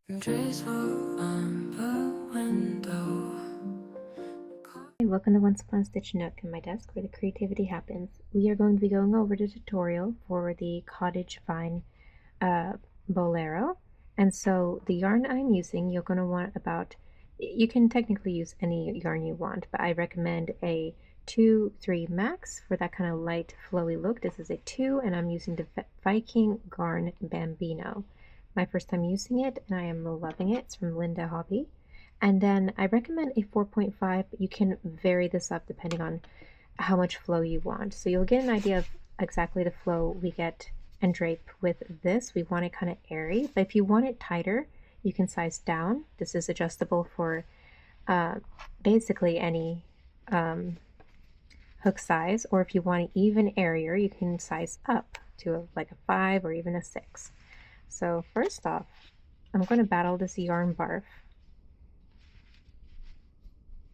Hey, welcome to Once Upon a Stitch Nook in my desk where the creativity happens. We are going to be going over the tutorial for the Cottage Vine Bolero. And so the yarn I'm using, you're going to want about, you can technically use any yarn you want, but I recommend a 2-3 max for that kind of light flowy look. This is a 2 and I'm using the Viking Garn Bambino. My first time using it and I am loving it. It's from Linda Hobby. And then I recommend a 4.5, but you can vary this up depending on how much flow you want. So you'll get an idea of exactly the flow we get and drape with this. We want it kind of airy, but if you want it tighter, you can size down. This is adjustable for basically any hook size, or if you want it even airier, you can size up to like a 5 or even a 6. So first off, I'm going to battle this yarn barf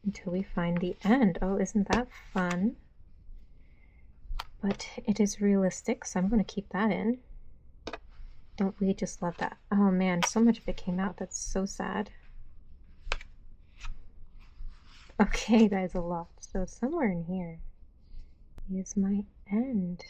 until we find the end. Oh, isn't that fun? But it is realistic, so I'm going to keep that in. Don't we just love that? Oh man, so much of it came out. That's so sad. Okay, that is a lot. So somewhere in here is my end.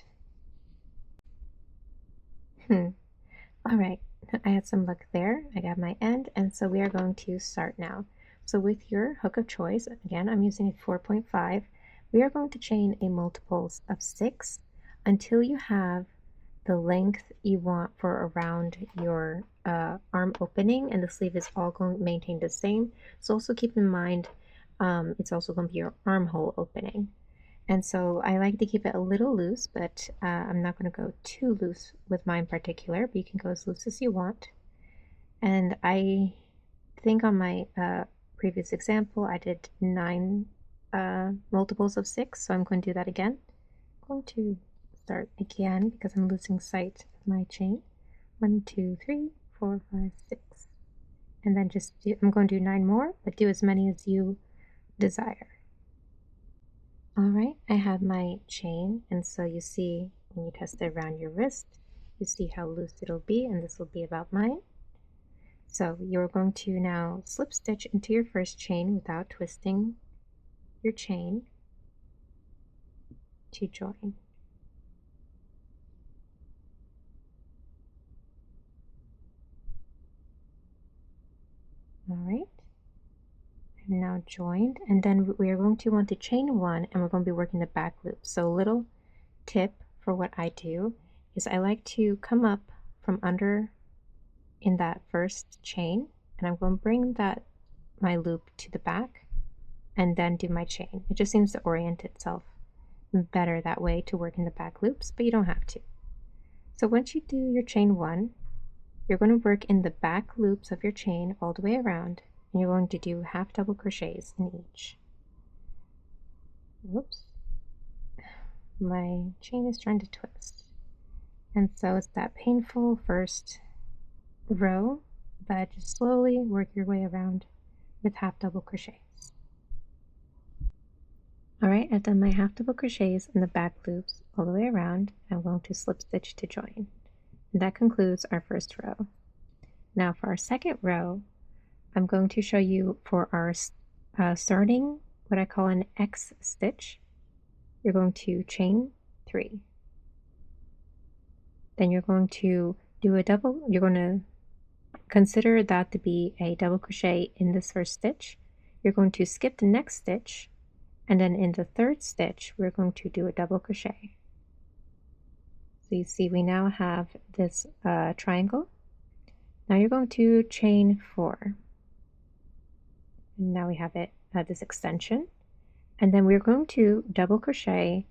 Alright, I had some luck there. I got my end, and so we are going to start now. So with your hook of choice, again, I'm using a 4.5, we are going to chain a multiples of 6 until you have the length you want for around your arm opening, and the sleeve is all going to maintain the same. So also keep in mind, it's also going to be your armhole opening. And so I like to keep it a little loose, but I'm not going to go too loose with mine in particular, but you can go as loose as you want. And I think on my previous example, I did 9 multiples of 6, so I'm going to do that again. I'm going to start again because I'm losing sight of my chain. 1, 2, 3, 4, 5, 6. And then just do, I'm going to do 9 more, but do as many as you desire. Alright, I have my chain, and so you see when you test it around your wrist, you see how loose it'll be, and this will be about mine. So you're going to now slip stitch into your first chain without twisting your chain to join. Alright, I'm now joined, and then we are going to want to chain 1, and we're going to be working the back loop. So a little tip for what I do is I like to come up from under in that first chain, and I'm going to bring my loop to the back and then do my chain. It just seems to orient itself better that way to work in the back loops, but you don't have to. So once you do your chain 1, you're going to work in the back loops of your chain all the way around, and you're going to do half double crochets in each. Whoops, my chain is trying to twist, and so it's that painful first row, but just slowly work your way around with half double crochets. Alright, I've done my half double crochets in the back loops all the way around. I'm going to slip stitch to join. And that concludes our first row. Now for our second row, I'm going to show you for our starting what I call an X stitch. You're going to chain 3. Then you're going to do a double, you're going to consider that to be a double crochet in this first stitch. You're going to skip the next stitch, and then in the third stitch we're going to do a double crochet. So you see we now have this triangle. Now you're going to chain 4. And now we have it this extension, and then we're going to double crochet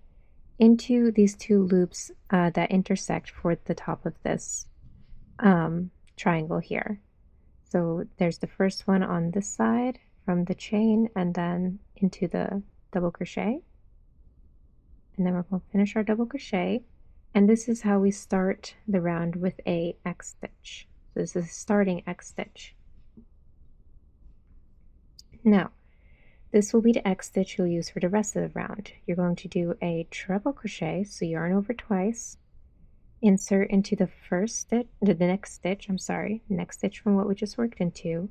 into these 2 loops that intersect for the top of this triangle here. So there's the first one on this side from the chain and then into the double crochet, and then we're going to finish our double crochet, and this is how we start the round with a X stitch. So this is starting X stitch. Now this will be the X stitch you'll use for the rest of the round. You're going to do a treble crochet, so yarn over twice, insert into the first stitch, the next stitch, next stitch from what we just worked into,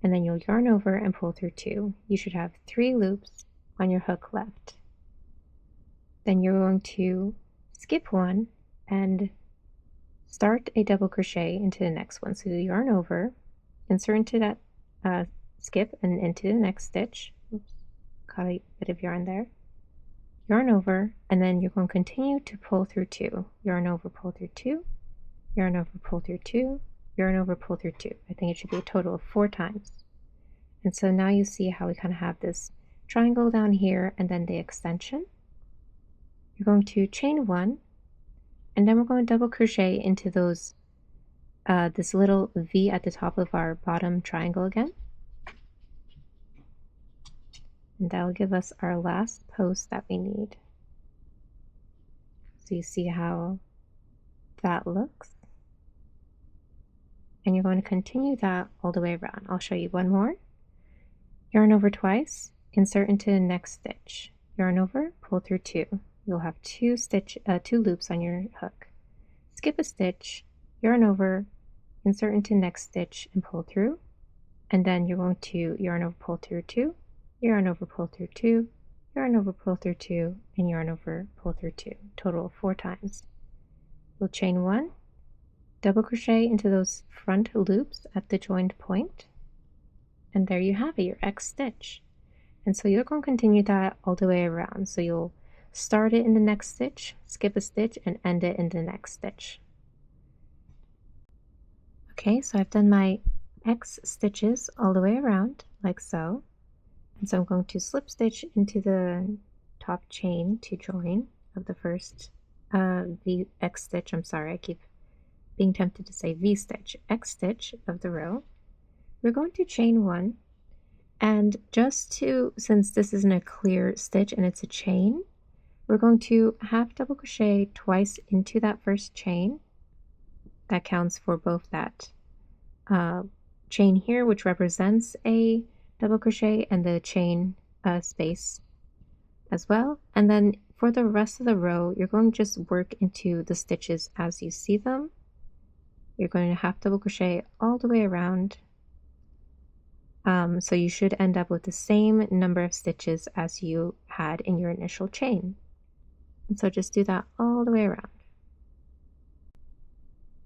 and then you'll yarn over and pull through 2. You should have 3 loops on your hook left. Then you're going to skip 1 and start a double crochet into the next one. So you yarn over, insert into that skip and into the next stitch. Oops, caught a bit of yarn there. Yarn over, and then you're going to continue to pull through 2. Yarn over, pull through 2, yarn over, pull through 2, yarn over, pull through 2. I think it should be a total of 4 times. And so now you see how we kind of have this triangle down here and then the extension. You're going to chain 1, and then we're going to double crochet into those this little V at the top of our bottom triangle again. And that'll give us our last post that we need. So you see how that looks. And you're going to continue that all the way around. I'll show you one more. Yarn over twice, insert into the next stitch. Yarn over, pull through 2. You'll have 2 loops on your hook. Skip a stitch, yarn over, insert into next stitch and pull through. And then you're going to yarn over, pull through 2, yarn over, pull through 2, yarn over, pull through 2, and yarn over, pull through 2. Total of 4 times. You'll chain 1, double crochet into those front loops at the joined point, and there you have it, your X stitch. And so you're going to continue that all the way around. So you'll start it in the next stitch, skip a stitch, and end it in the next stitch. Okay, so I've done my X stitches all the way around, like so. And so I'm going to slip stitch into the top chain to join of the first V X stitch. I'm sorry, I keep being tempted to say V stitch, X stitch of the row. We're going to chain 1, and just to, since this isn't a clear stitch and it's a chain, we're going to half double crochet twice into that first chain. That counts for both that chain here, which represents a double crochet, and the chain space as well. And then for the rest of the row, you're going to just work into the stitches as you see them. You're going to half double crochet all the way around. So you should end up with the same number of stitches as you had in your initial chain. And so just do that all the way around.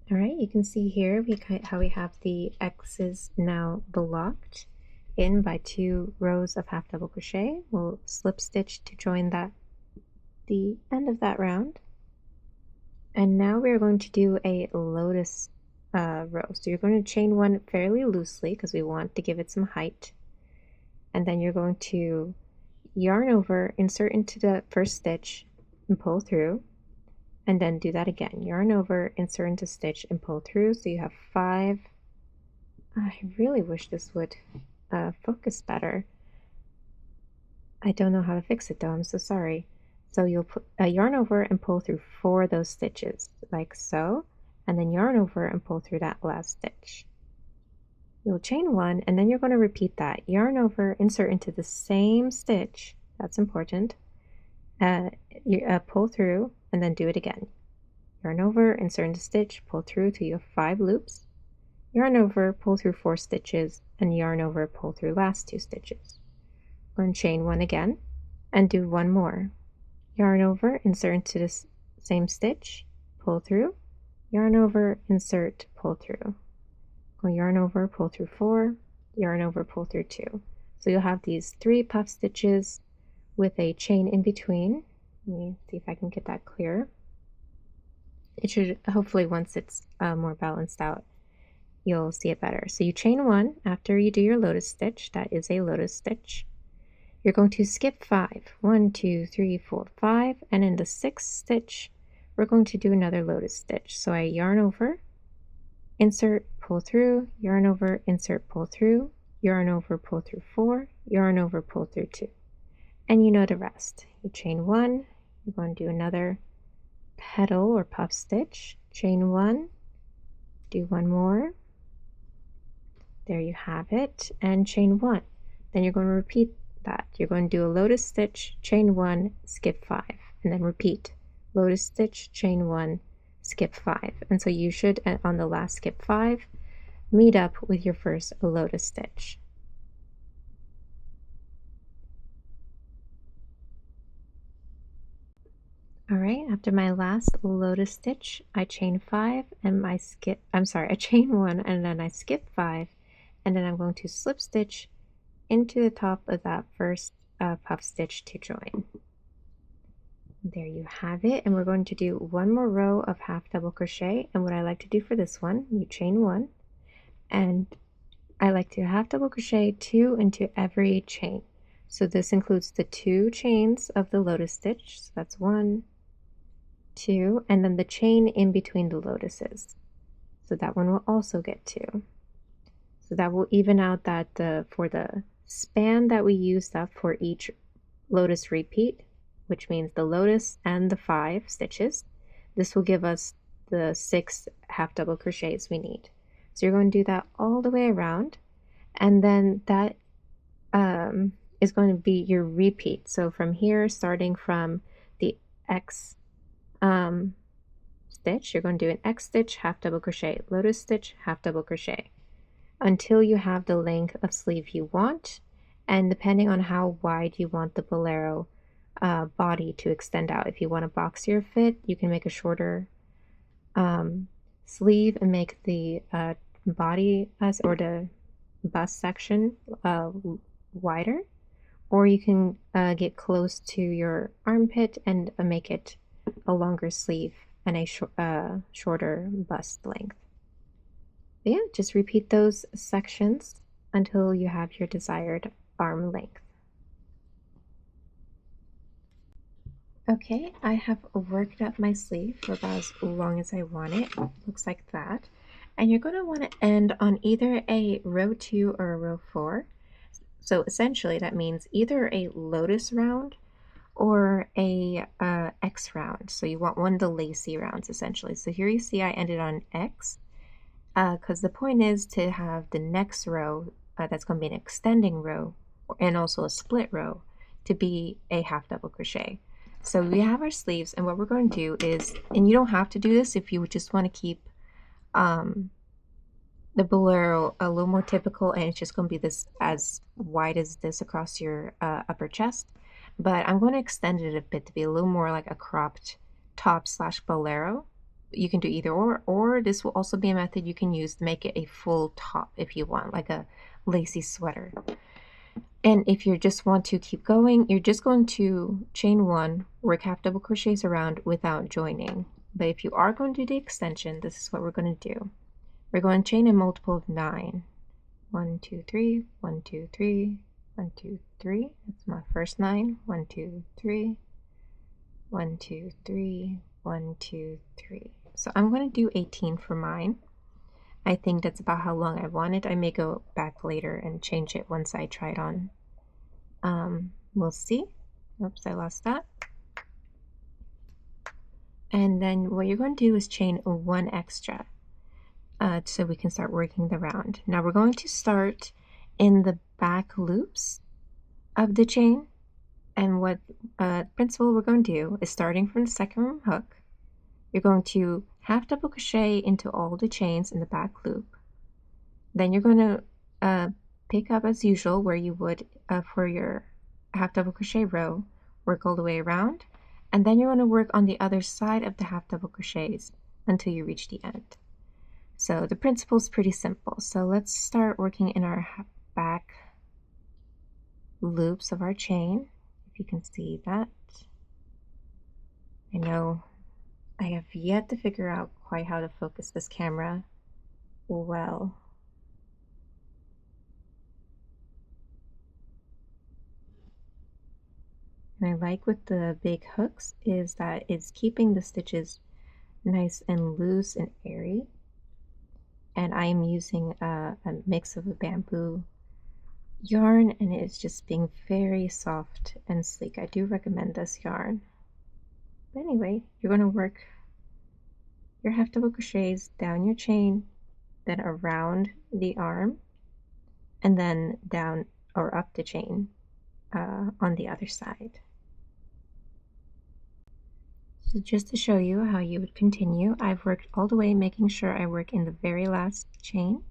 All right, you can see here how we have the X's now blocked in by 2 rows of half double crochet. We'll slip stitch to join the end of that round. And now we're going to do a lotus row. So you're going to chain 1 fairly loosely because we want to give it some height. And then you're going to yarn over, insert into the first stitch and pull through, and then do that again. Yarn over, insert into stitch and pull through. So you have 5. I really wish this would focus better. I don't know how to fix it though, I'm so sorry. So you'll put yarn over and pull through 4 of those stitches, like so, and then yarn over and pull through that last stitch. You'll chain 1, and then you're going to repeat that. Yarn over, insert into the same stitch, that's important, pull through, and then do it again. Yarn over, insert into stitch, pull through till you have 5 loops. Yarn over, pull through 4 stitches, and yarn over, pull through last 2 stitches. We're going to chain 1 again, and do 1 more. Yarn over, insert into the same stitch, pull through, yarn over, insert, pull through. Go yarn over, pull through 4, yarn over, pull through 2. So you'll have these 3 puff stitches with a chain in between. Let me see if I can get that clear. It should, hopefully once it's more balanced out, you'll see it better. So you chain 1 after you do your lotus stitch. That is a lotus stitch. You're going to skip 5. 1, 2, 3, 4, 5, and in the 6th stitch we're going to do another lotus stitch. So I yarn over, insert, pull through, yarn over, insert, pull through, yarn over, pull through 4, yarn over, pull through 2, and you know the rest. You chain 1, you're going to do another petal or puff stitch, chain 1, do 1 more, there you have it, and chain 1. Then you're going to repeat that. You're going to do a lotus stitch, chain 1, skip 5, and then repeat. Lotus stitch, chain 1, skip 5. And so you should, on the last skip 5, meet up with your first lotus stitch. All right, after my last lotus stitch, I chain 5 and I chain 1 and then I skip 5, and then I'm going to slip stitch into the top of that first puff stitch to join. There you have it, and we're going to do one more row of half double crochet. And what I like to do for this one, you chain 1, and I like to half double crochet 2 into every chain. So this includes the 2 chains of the lotus stitch, so that's 1, 2, and then the chain in between the lotuses, so that one will also get 2. So that will even out that for the span that we used up for each lotus repeat, which means the lotus and the 5 stitches, this will give us the 6 half double crochets we need. So you're going to do that all the way around, and then that is going to be your repeat. So from here, starting from the X stitch, you're going to do an X stitch, half double crochet, lotus stitch, half double crochet, until you have the length of sleeve you want. And depending on how wide you want the bolero body to extend out, if you want a boxier fit, you can make a shorter sleeve and make the body or the bust section wider, or you can get close to your armpit and make it a longer sleeve and a shorter bust length. But yeah, just repeat those sections until you have your desired arm length. Okay, I have worked up my sleeve for about as long as I want it. Looks like that. And you're going to want to end on either a row 2 or a row 4. So essentially that means either a lotus round or a X round. So you want one of the lacy rounds essentially. So here you see I ended on X, because the point is to have the next row, that's going to be an extending row and also a split row, to be a half double crochet. So we have our sleeves, and what we're going to do is, and you don't have to do this if you just want to keep the bolero a little more typical, and it's just going to be this as wide as this across your upper chest, but I'm going to extend it a bit to be a little more like a cropped top / bolero. You can do either or this will also be a method you can use to make it a full top if you want, like a lacy sweater. And if you just want to keep going, you're just going to chain 1, work half double crochets around without joining. But if you are going to do the extension, this is what we're going to do. We're going to chain a multiple of 9. 1, 2, 3, 1, 2, 3, 1, 2, 3. That's my first 9. 1, 2, 3, 1, 2, 3, 1, 2, 3. So I'm going to do 18 for mine. I think that's about how long I want it. I may go back later and change it once I try it on. We'll see. Oops, I lost that. And then what you're going to do is chain 1 extra so we can start working the round. Now we're going to start in the back loops of the chain, and what principle we're going to do is, starting from the second hook, you're going to half double crochet into all the chains in the back loop. Then you're going to pick up as usual where you would for your half double crochet row, work all the way around, and then you're going to work on the other side of the half double crochets until you reach the end. So the principle is pretty simple. So let's start working in our back loops of our chain, if you can see that. I know I have yet to figure out quite how to focus this camera well. And I like with the big hooks is that it's keeping the stitches nice and loose and airy. And I am using a mix of a bamboo yarn, and it's just being very soft and sleek. I do recommend this yarn. But anyway, you're going to work your half double crochets down your chain, then around the arm, and then down or up the chain on the other side. So just to show you how you would continue, I've worked all the way making sure I work in the very last chain,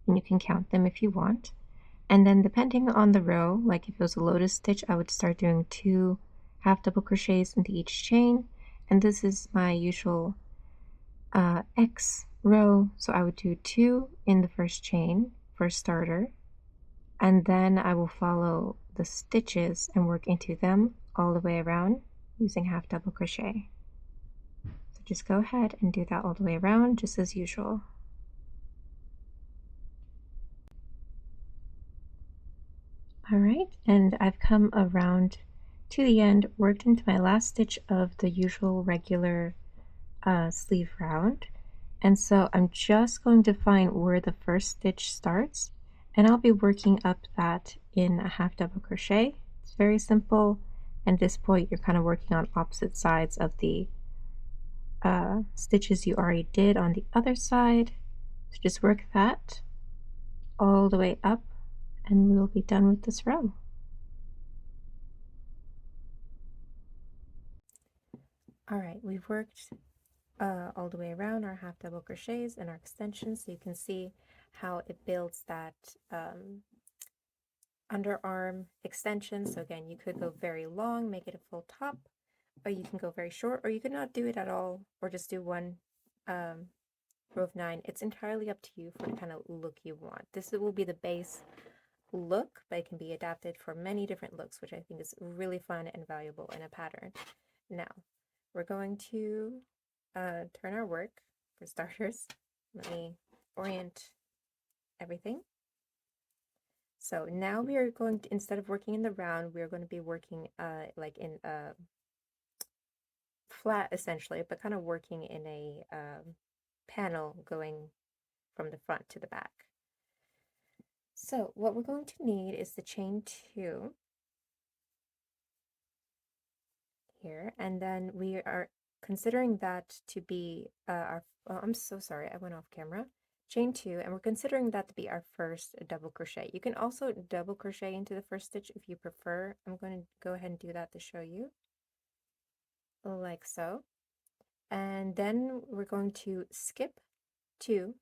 and you can count them if you want. And then depending on the row, like if it was a lotus stitch, I would start doing 2 half double crochets into each chain. And this is my usual X row, so I would do 2 in the first chain for starter, and then I will follow the stitches and work into them all the way around using half double crochet. So just go ahead and do that all the way around just as usual. Alright, and I've come around to the end, worked into my last stitch of the usual regular sleeve round, and so I'm just going to find where the first stitch starts, and I'll be working up that in a half double crochet. It's very simple, and at this point you're kind of working on opposite sides of the stitches you already did on the other side. So just work that all the way up and we'll be done with this row. Alright, we've worked all the way around our half double crochets and our extensions, so you can see how it builds that underarm extension. So again, you could go very long, make it a full top, or you can go very short, or you could not do it at all, or just do one row of 9. It's entirely up to you for the kind of look you want. This will be the base look, but it can be adapted for many different looks, which I think is really fun and valuable in a pattern. Now, we're going to turn our work for starters. Let me orient everything. So now we are going to, instead of working in the round, we are going to be working like in a flat essentially, but kind of working in a panel going from the front to the back. So what we're going to need is the chain 2 here, and then we are considering that to be our, oh, I'm so sorry, I went off camera. Chain 2, and we're considering that to be our first double crochet. You can also double crochet into the first stitch if you prefer. I'm going to go ahead and do that to show you, like so. And then we're going to skip 2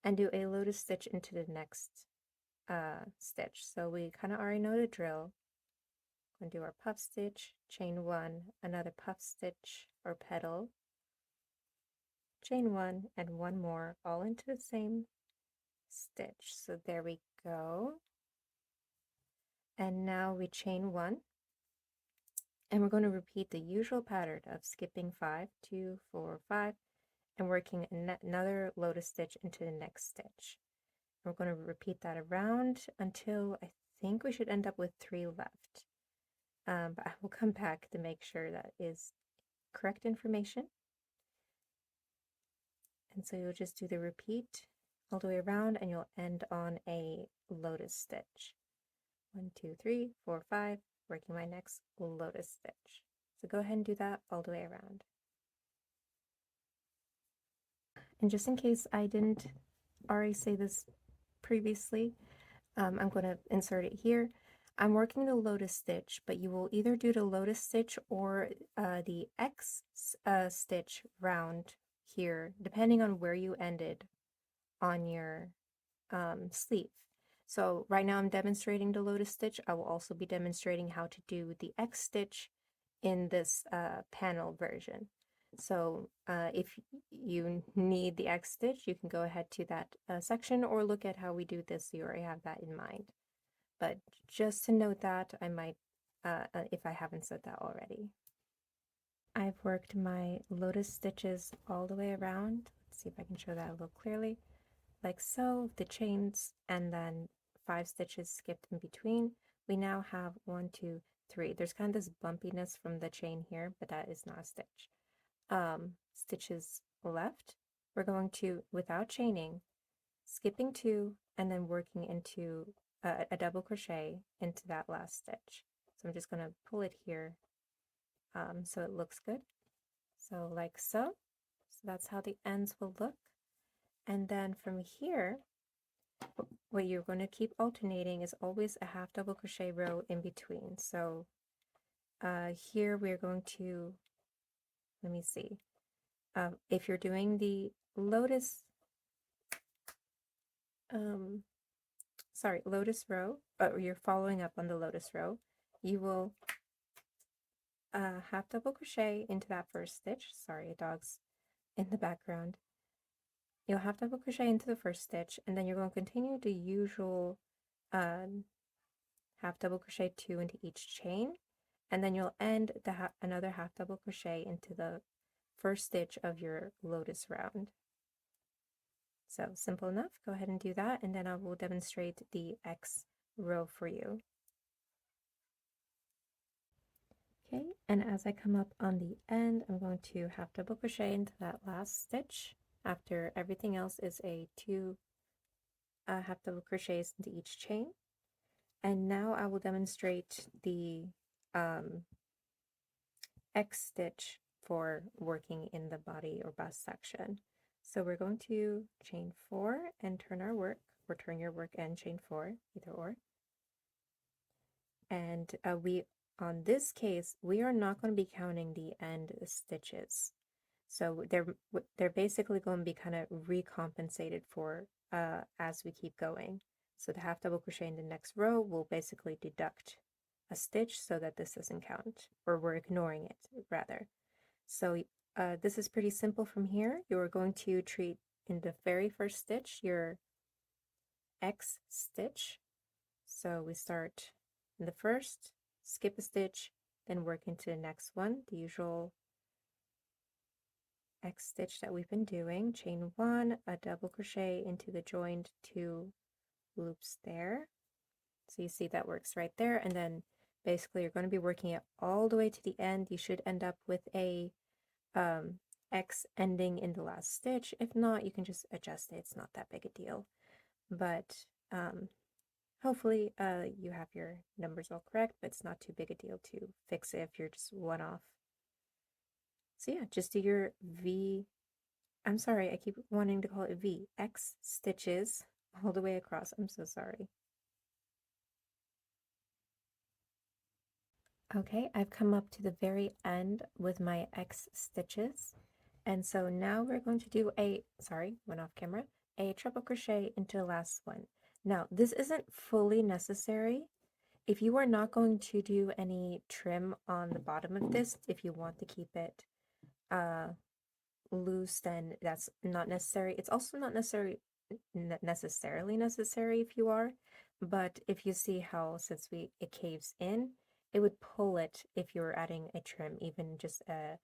and do a lotus stitch into the next stitch. So we kind of already know the drill. We're going to do our puff stitch, chain 1, another puff stitch or petal, chain 1, and one more, all into the same stitch. So there we go. And now we chain 1, and we're going to repeat the usual pattern of skipping 5, 2, 4, 5, and working another lotus stitch into the next stitch. We're going to repeat that around until I think we should end up with 3 left. But I will come back to make sure that is correct information. And so you'll just do the repeat all the way around, and you'll end on a lotus stitch. 1, 2, 3, 4, 5, working my next lotus stitch. So go ahead and do that all the way around. And just in case I didn't already say this previously, I'm going to insert it here. I'm working the lotus stitch, but you will either do the lotus stitch or the X stitch round here, depending on where you ended on your sleeve. So right now I'm demonstrating the lotus stitch. I will also be demonstrating how to do the X stitch in this panel version. So if you need the X stitch, you can go ahead to that section or look at how we do this so you already have that in mind. But just to note that, I might, if I haven't said that already. I've worked my lotus stitches all the way around. Let's see if I can show that a little clearly. Like so, the chains, and then 5 stitches skipped in between. We now have 1, 2, 3. There's kind of this bumpiness from the chain here, but that is not a stitch. Stitches left. We're going to, without chaining, skipping 2, and then working into a double crochet into that last stitch. So I'm just going to pull it here so it looks good. So like so. So that's how the ends will look. And then from here, what you're going to keep alternating is always a half double crochet row in between. So here we're going to let me see. If you're doing the lotus, lotus row, or you're following up on the lotus row, you will half double crochet into that first stitch. Sorry, dog's in the background. You'll half double crochet into the first stitch, and then you're going to continue the usual half double crochet 2 into each chain, and then you'll end another half double crochet into the first stitch of your lotus round. So simple enough. Go ahead and do that, and then I will demonstrate the X row for you. Okay, and as I come up on the end, I'm going to half double crochet into that last stitch after everything else is a 2 half double crochets into each chain. And now I will demonstrate the X stitch for working in the body or bust section. So we're going to chain 4 and turn our work, or turn your work and chain 4, either or. And on this case, we are not going to be counting the end stitches. So they're basically going to be kind of recompensated for as we keep going. So the half double crochet in the next row will basically deduct a stitch so that this doesn't count, or we're ignoring it rather. So this is pretty simple from here. You're going to treat in the very first stitch your X stitch. So we start in the first, skip a stitch, then work into the next one, the usual X stitch that we've been doing. Chain 1, a double crochet into the joined 2 loops there. So you see that works right there, and then basically you're going to be working it all the way to the end. You should end up with a X ending in the last stitch. If not, you can just adjust it. It's not that big a deal. But hopefully you have your numbers all correct, but it's not too big a deal to fix it if you're just one off. So yeah, just do your V. I'm sorry, I keep wanting to call it V. X stitches all the way across. I'm so sorry. Okay, I've come up to the very end with my X stitches. And so now we're going to do went off camera, a triple crochet into the last one. Now, this isn't fully necessary. If you are not going to do any trim on the bottom of this, if you want to keep it loose, then that's not necessary. It's also not necessarily necessary if you are, but if you see how since it caves in, it would pull it if you were adding a trim, even just a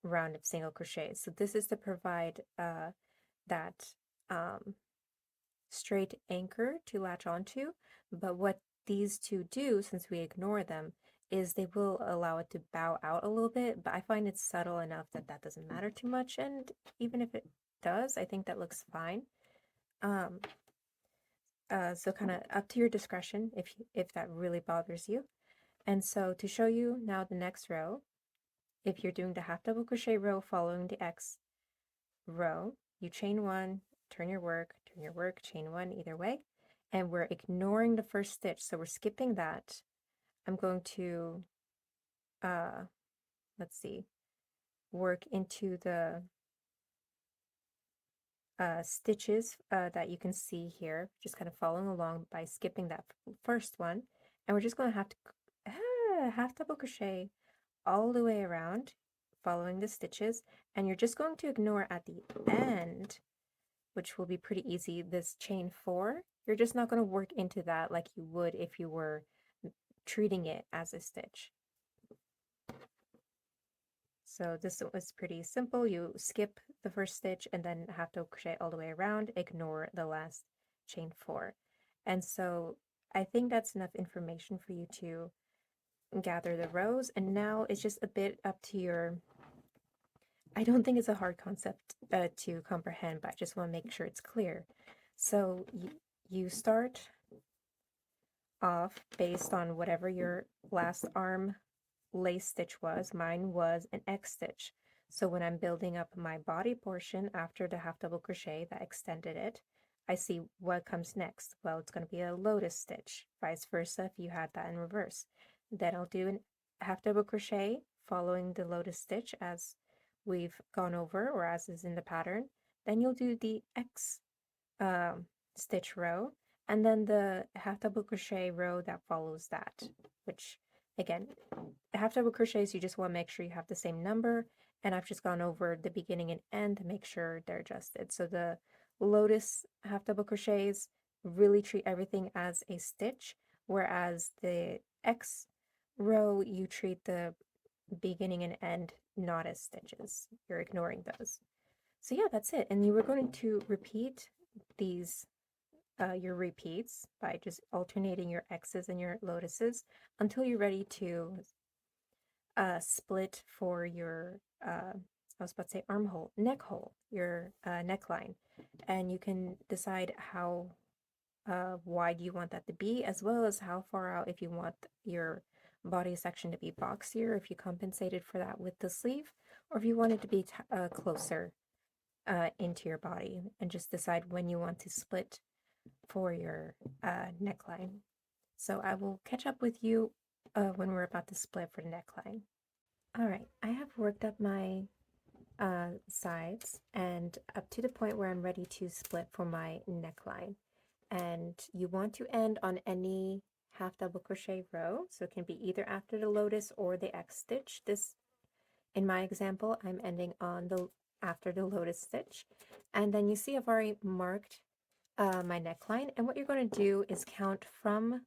round of single crochets. So this is to provide that straight anchor to latch onto, but what these two do, since we ignore them, is they will allow it to bow out a little bit, but I find it's subtle enough that that doesn't matter too much, and even if it does, I think that looks fine. So kind of up to your discretion if that really bothers you. And so to show you now the next row, if you're doing the half double crochet row following the X row, you chain 1, turn your work, chain 1 either way, and we're ignoring the first stitch, so we're skipping that. I'm going to let's see, work into the stitches that you can see here, just kind of following along by skipping that first one, and we're just going to have to half double crochet all the way around following the stitches, and you're just going to ignore at the end, which will be pretty easy, this chain 4. You're just not going to work into that like you would if you were treating it as a stitch. So this was pretty simple. You skip the first stitch and then half double crochet all the way around, ignore the last chain 4. And so I think that's enough information for you to gather the rows, and now it's just a bit up to your, I don't think it's a hard concept to comprehend, but I just want to make sure it's clear. So you start off based on whatever your last arm lace stitch was. Mine was an X stitch. So when I'm building up my body portion after the half double crochet that extended it, I see what comes next. Well, it's going to be a lotus stitch, vice versa if you had that in reverse. Then I'll do a half double crochet following the lotus stitch as we've gone over, or as is in the pattern. Then you'll do the X stitch row, and then the half double crochet row that follows that, which again, half double crochets, you just want to make sure you have the same number, and I've just gone over the beginning and end to make sure they're adjusted. So the lotus half double crochets really treat everything as a stitch, whereas the X row, you treat the beginning and end not as stitches. You're ignoring those. So yeah, that's it. And you were going to repeat these your repeats by just alternating your X's and your lotuses until you're ready to split for your I was about to say armhole, neck hole, your neckline, and you can decide how wide you want that to be, as well as how far out if you want your body section to be boxier, if you compensated for that with the sleeve, or if you want it to be closer into your body, and just decide when you want to split for your neckline. So I will catch up with you when we're about to split for the neckline. All right, I have worked up my sides and up to the point where I'm ready to split for my neckline. And you want to end on any half double crochet row, so it can be either after the lotus or the X stitch. This, in my example, I'm ending on the after the lotus stitch. And then you see I've already marked my neckline, and what you're going to do is count from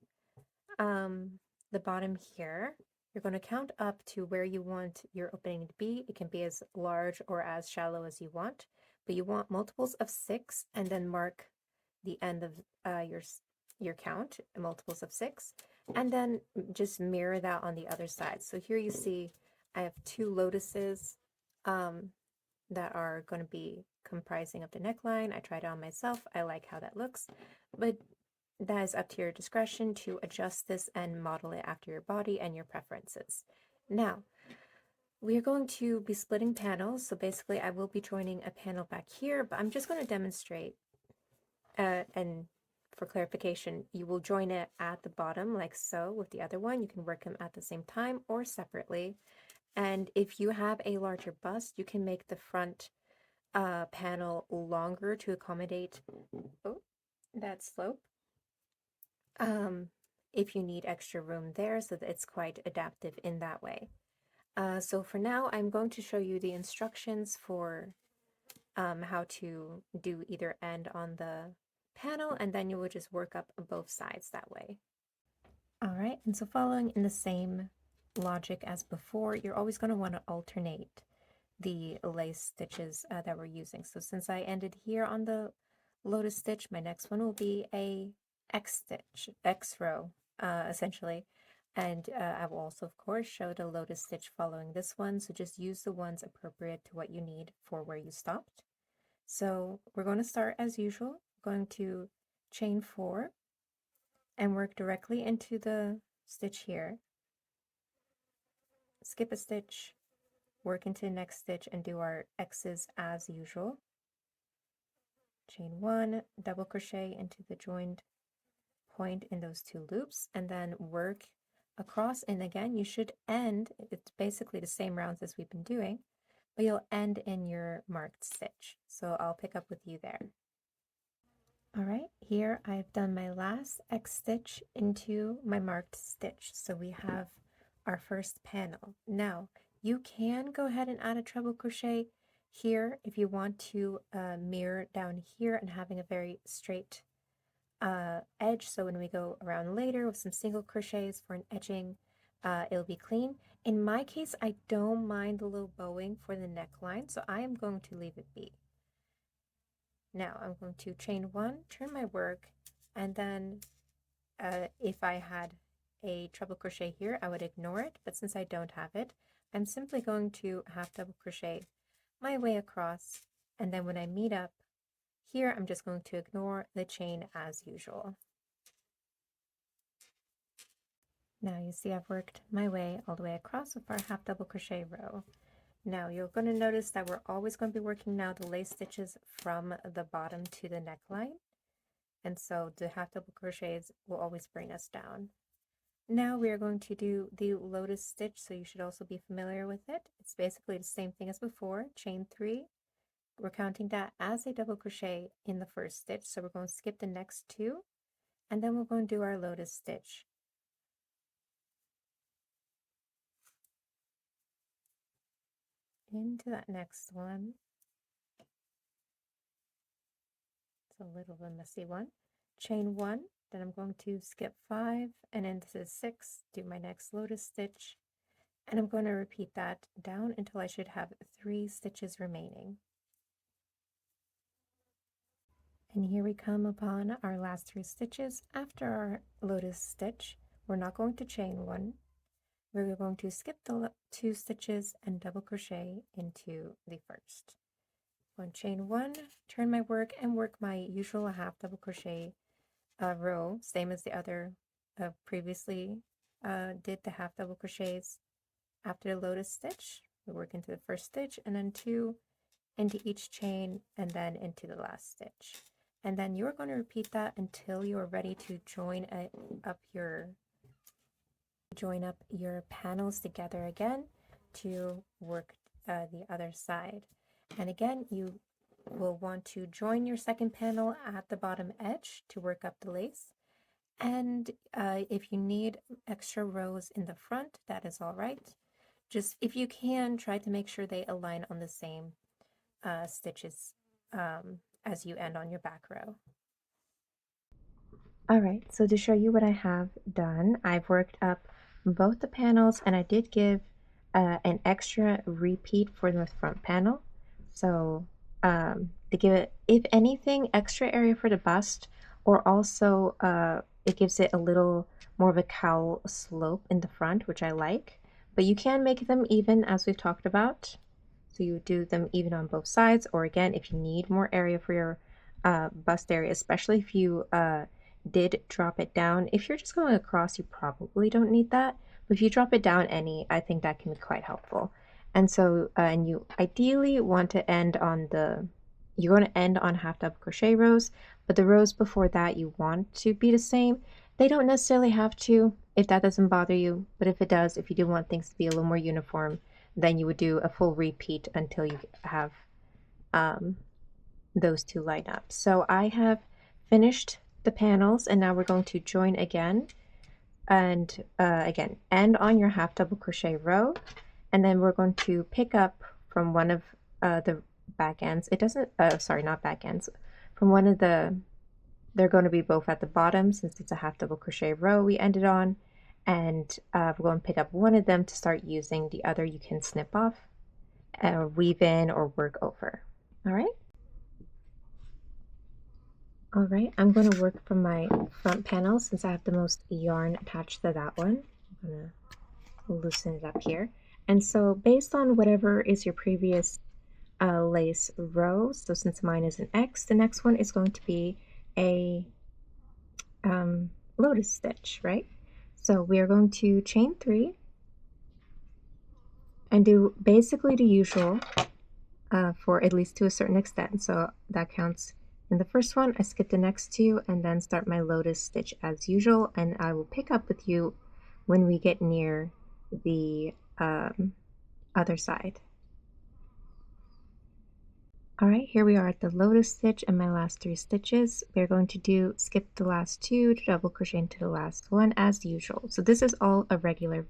the bottom here. You're going to count up to where you want your opening to be. It can be as large or as shallow as you want, but you want multiples of 6, and then mark the end of your count, multiples of 6, and then just mirror that on the other side. So here you see I have 2 lotuses that are going to be comprising of the neckline. I tried it on myself. I like how that looks, but that is up to your discretion to adjust this and model it after your body and your preferences. Now, we are going to be splitting panels, so basically I will be joining a panel back here, but I'm just going to demonstrate, and for clarification, you will join it at the bottom like so with the other one. You can work them at the same time or separately. And if you have a larger bust, you can make the front panel longer to accommodate that slope. If you need extra room there, so that it's quite adaptive in that way. So for now, I'm going to show you the instructions for how to do either end on the panel, and then you will just work up both sides that way. All right, and so following in the same logic as before, you're always going to want to alternate the lace stitches that we're using. So since I ended here on the lotus stitch, my next one will be a X stitch, X row, essentially. And I will also, of course, show the lotus stitch following this one. So just use the ones appropriate to what you need for where you stopped. So we're going to start as usual. We're going to chain 4 and work directly into the stitch here. Skip a stitch, work into the next stitch, and do our X's as usual. Chain 1, double crochet into the joined point in those 2 loops, and then work across. And again, you should end, it's basically the same rounds as we've been doing, but you'll end in your marked stitch. So I'll pick up with you there. All right, here I've done my last X stitch into my marked stitch. So we have our first panel. Now, you can go ahead and add a treble crochet here if you want to mirror down here and having a very straight edge. So when we go around later with some single crochets for an edging, it'll be clean. In my case, I don't mind the little bowing for the neckline, so I am going to leave it be. Now I'm going to chain 1, turn my work, and then if I had a treble crochet here, I would ignore it, but since I don't have it, I'm simply going to half double crochet my way across, and then when I meet up here, I'm just going to ignore the chain as usual. Now you see I've worked my way all the way across with our half double crochet row. Now you're going to notice that we're always going to be working now the lace stitches from the bottom to the neckline, and so the half double crochets will always bring us down. Now we are going to do the lotus stitch, so you should also be familiar with it. It's basically the same thing as before, chain 3. We're counting that as a double crochet in the first stitch, so we're going to skip the next 2, and then we're going to do our lotus stitch. Into that next one. It's a little bit messy one. Chain 1, then I'm going to skip 5 and into 6, do my next lotus stitch, and I'm going to repeat that down until I should have 3 stitches remaining. And here we come upon our last 3 stitches. After our lotus stitch, we're not going to chain 1. We're going to skip the 2 stitches and double crochet into the first. One chain 1, turn my work and work my usual half double crochet row, same as the other previously did the half double crochets. After the lotus stitch, we work into the first stitch and then 2 into each chain and then into the last stitch. And then you're going to repeat that until you are ready to join up your panels together again to work the other side. And again, you will want to join your second panel at the bottom edge to work up the lace. And if you need extra rows in the front, that is all right. Just if you can, try to make sure they align on the same stitches as you end on your back row. Alright, so to show you what I have done, I've worked up both the panels and I did give an extra repeat for the front panel. So to give it, if anything, extra area for the bust, or also it gives it a little more of a cowl slope in the front, which I like. But you can make them even, as we've talked about. So you do them even on both sides, or again, if you need more area for your bust area, especially if you did drop it down. If you're just going across, you probably don't need that. But if you drop it down any, I think that can be quite helpful. And so, and you ideally want to end on you're going to end on half double crochet rows, but the rows before that you want to be the same. They don't necessarily have to, if that doesn't bother you, but if it does, if you do want things to be a little more uniform, then you would do a full repeat until you have those 2 line up. So I have finished the panels and now we're going to join again, and again end on your half double crochet row, and then we're going to pick up from one of the back ends. It doesn't sorry, not back ends, from one of the, they're going to be both at the bottom since it's a half double crochet row we ended on, and we're going to pick up one of them to start using. The other you can snip off, weave in, or work over. All right. All right, I'm going to work from my front panel since I have the most yarn attached to that one. I'm going to loosen it up here. And so based on whatever is your previous lace row, so since mine is an X, the next one is going to be a lotus stitch, right? So we are going to chain 3 and do basically the usual for at least to a certain extent. So that counts. In the first one, I skip the next 2 and then start my lotus stitch as usual, and I will pick up with you when we get near the other side. Alright, here we are at the lotus stitch and my last 3 stitches. We're going to skip the last 2 to double crochet into the last one as usual. So this is all a regular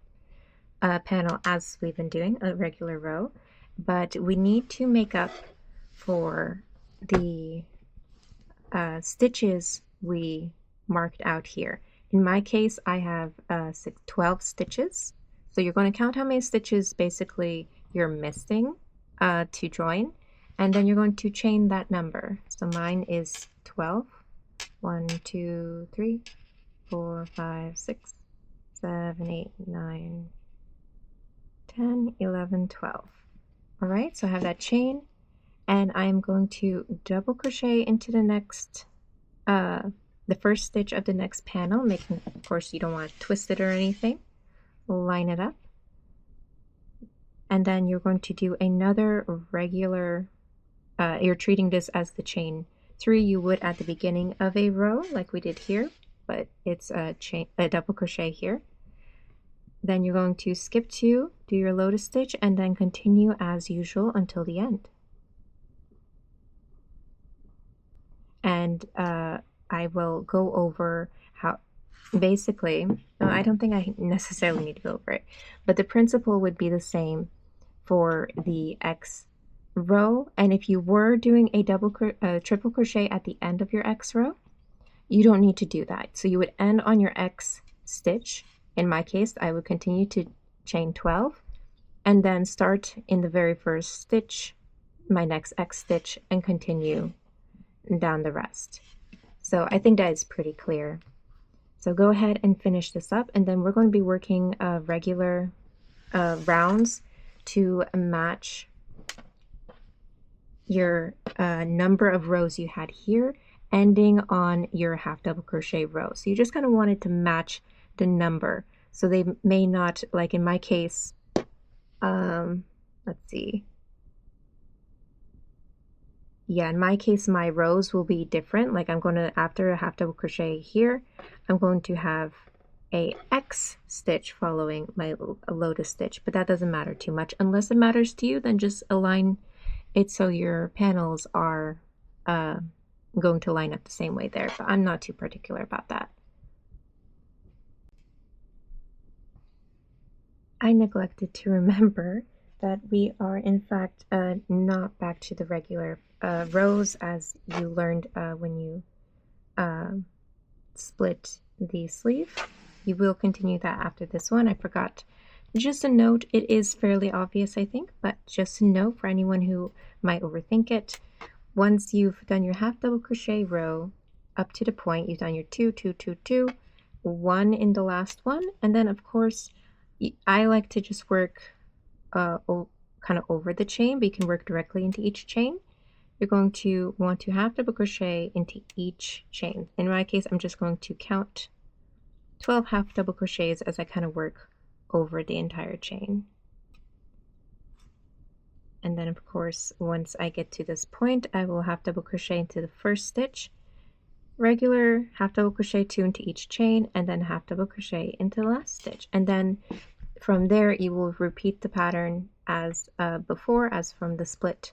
panel as we've been doing, a regular row, but we need to make up for the stitches we marked out here. In my case, I have 12 stitches. So you're going to count how many stitches basically you're missing to join, and then you're going to chain that number. So mine is 12. 1, 2, 3, 4, 5, 6, 7, 8, 9, 10, 11, 12. All right, so I have that chain, and I'm going to double crochet into the next, the first stitch of the next panel, making, of course, you don't want to twist it or anything. Line it up, and then you're going to do another regular, you're treating this as the chain 3 you would at the beginning of a row like we did here, but it's a double crochet here. Then you're going to skip 2, do your lotus stitch, and then continue as usual until the end. And I will go over how, basically, no, I don't think I necessarily need to go over it, but the principle would be the same for the X row. And if you were doing a triple crochet at the end of your X row, you don't need to do that. So you would end on your X stitch. In my case, I would continue to chain 12 and then start in the very first stitch, my next X stitch, and continue down the rest. So I think that is pretty clear. So go ahead and finish this up, and then we're going to be working regular rounds to match your number of rows you had here, ending on your half double crochet row. So you just kind of wanted to match the number. So they may not, like in my case, let's see. Yeah, in my case, my rows will be different. Like I'm going to, after a half double crochet here, I'm going to have a X stitch following my lotus stitch, but that doesn't matter too much. Unless it matters to you, then just align it so your panels are going to line up the same way there, but I'm not too particular about that. I neglected to remember that we are in fact not back to the regular rows as you learned when you split the sleeve. You will continue that after this one. I forgot. Just a note, it is fairly obvious, I think, but just a note for anyone who might overthink it. Once you've done your half double crochet row up to the point, you've done your 2, 2, 2, 2, 1 in the last one, and then of course I like to just work kind of over the chain, but you can work directly into each chain. You're going to want to half double crochet into each chain. In my case, I'm just going to count 12 half double crochets as I kind of work over the entire chain. And then of course, once I get to this point, I will half double crochet into the first stitch, regular half double crochet 2 into each chain, and then half double crochet into the last stitch. And then from there, you will repeat the pattern as before, as from the split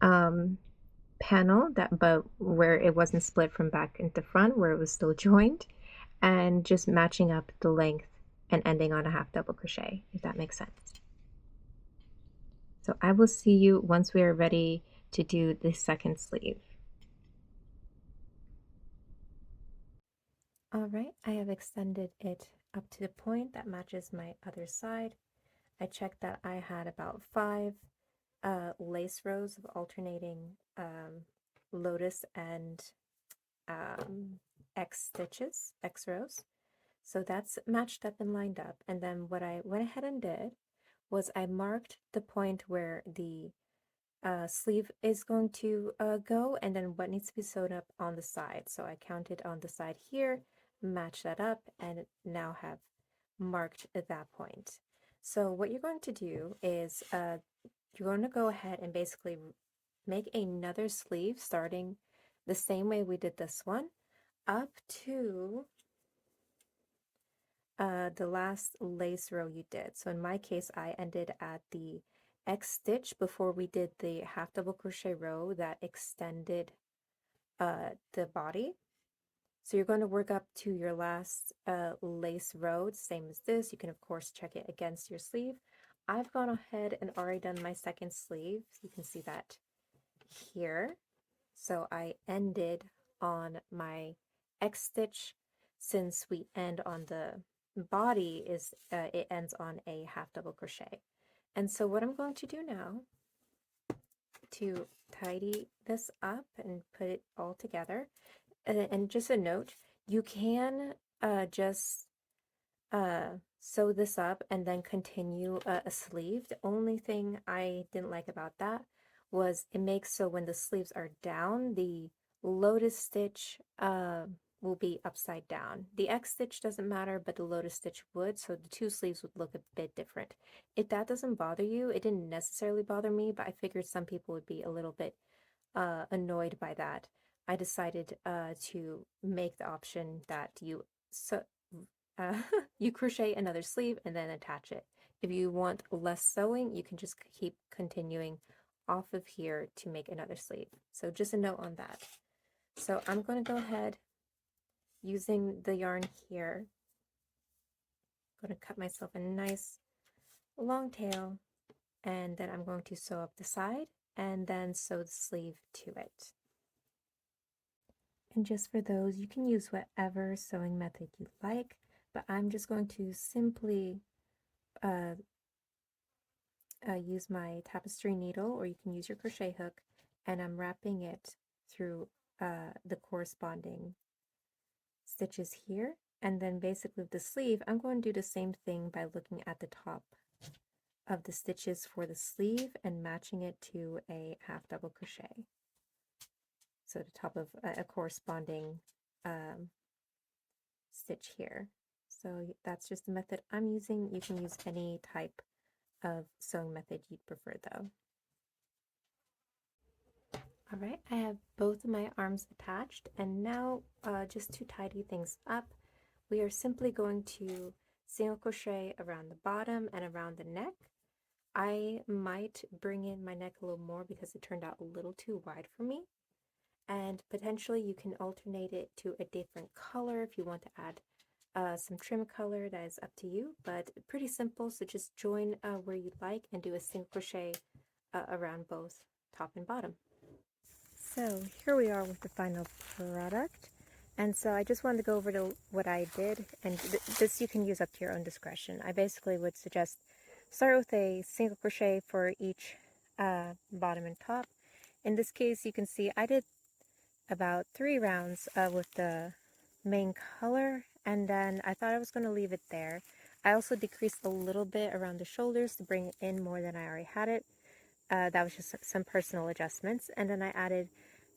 panel, but where it wasn't split from back into front, where it was still joined, and just matching up the length and ending on a half double crochet, if that makes sense. So I will see you once we are ready to do the second sleeve. All right, I have extended it up to the point that matches my other side. I checked that I had about 5 lace rows of alternating lotus and X stitches, X rows. So that's matched up and lined up. And then what I went ahead and did was I marked the point where the sleeve is going to go, and then what needs to be sewed up on the side. So I counted on the side here, matched that up, and now have marked that point. So what you're going to do is you're going to go ahead and basically make another sleeve starting the same way we did this one up to the last lace row you did. So in my case, I ended at the X stitch before we did the half double crochet row that extended the body. So you're going to work up to your last lace row, same as this. You can of course check it against your sleeve. I've gone ahead and already done my second sleeve. You can see that here. So I ended on my X stitch. Since we end on the body, is it ends on a half double crochet. And so what I'm going to do now to tidy this up and put it all together, and just a note, you can just sew this up and then continue a sleeve. The only thing I didn't like about that was it makes so when the sleeves are down, the lotus stitch will be upside down. The X stitch doesn't matter, but the lotus stitch would, so the two sleeves would look a bit different. If that doesn't bother you, it didn't necessarily bother me, but I figured some people would be a little bit annoyed by that. I decided to make the option that you you crochet another sleeve and then attach it. If you want less sewing, you can just keep continuing off of here to make another sleeve. So just a note on that. So I'm going to go ahead using the yarn here. I'm going to cut myself a nice long tail, and then I'm going to sew up the side and then sew the sleeve to it. And just for those, you can use whatever sewing method you like, but I'm just going to simply use my tapestry needle, or you can use your crochet hook, and I'm wrapping it through the corresponding stitches here. And then basically with the sleeve, I'm going to do the same thing by looking at the top of the stitches for the sleeve and matching it to a half double crochet. So the top of a corresponding stitch here. So that's just the method I'm using. You can use any type of sewing method you'd prefer though. Alright, I have both of my arms attached, and now just to tidy things up, we are simply going to single crochet around the bottom and around the neck. I might bring in my neck a little more because it turned out a little too wide for me. And potentially you can alternate it to a different color if you want to add some trim color. That is up to you, but pretty simple. So just join where you'd like and do a single crochet around both top and bottom. So here we are with the final product. And so I just wanted to go over to what I did, and this you can use up to your own discretion. I basically would suggest start with a single crochet for each bottom and top. In this case, you can see I did about 3 rounds with the main color, and then I thought I was going to leave it there. I also decreased a little bit around the shoulders to bring it in more than I already had it. That was just some personal adjustments. And then I added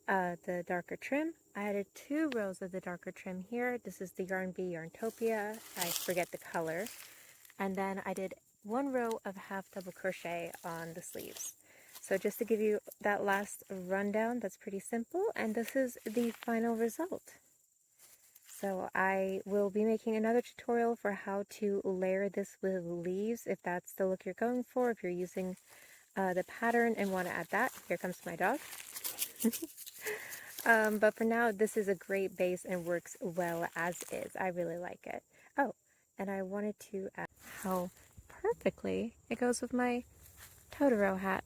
the darker trim. I added 2 rows of the darker trim here. This is the Yarn Bee Yarntopia. I forget the color. And then I did 1 row of half double crochet on the sleeves. So just to give you that last rundown, that's pretty simple, and this is the final result. So I will be making another tutorial for how to layer this with leaves, if that's the look you're going for, if you're using the pattern and want to add that. Here comes my dog. But for now, this is a great base and works well as is. I really like it. Oh, and I wanted to add how perfectly it goes with my Totoro hat.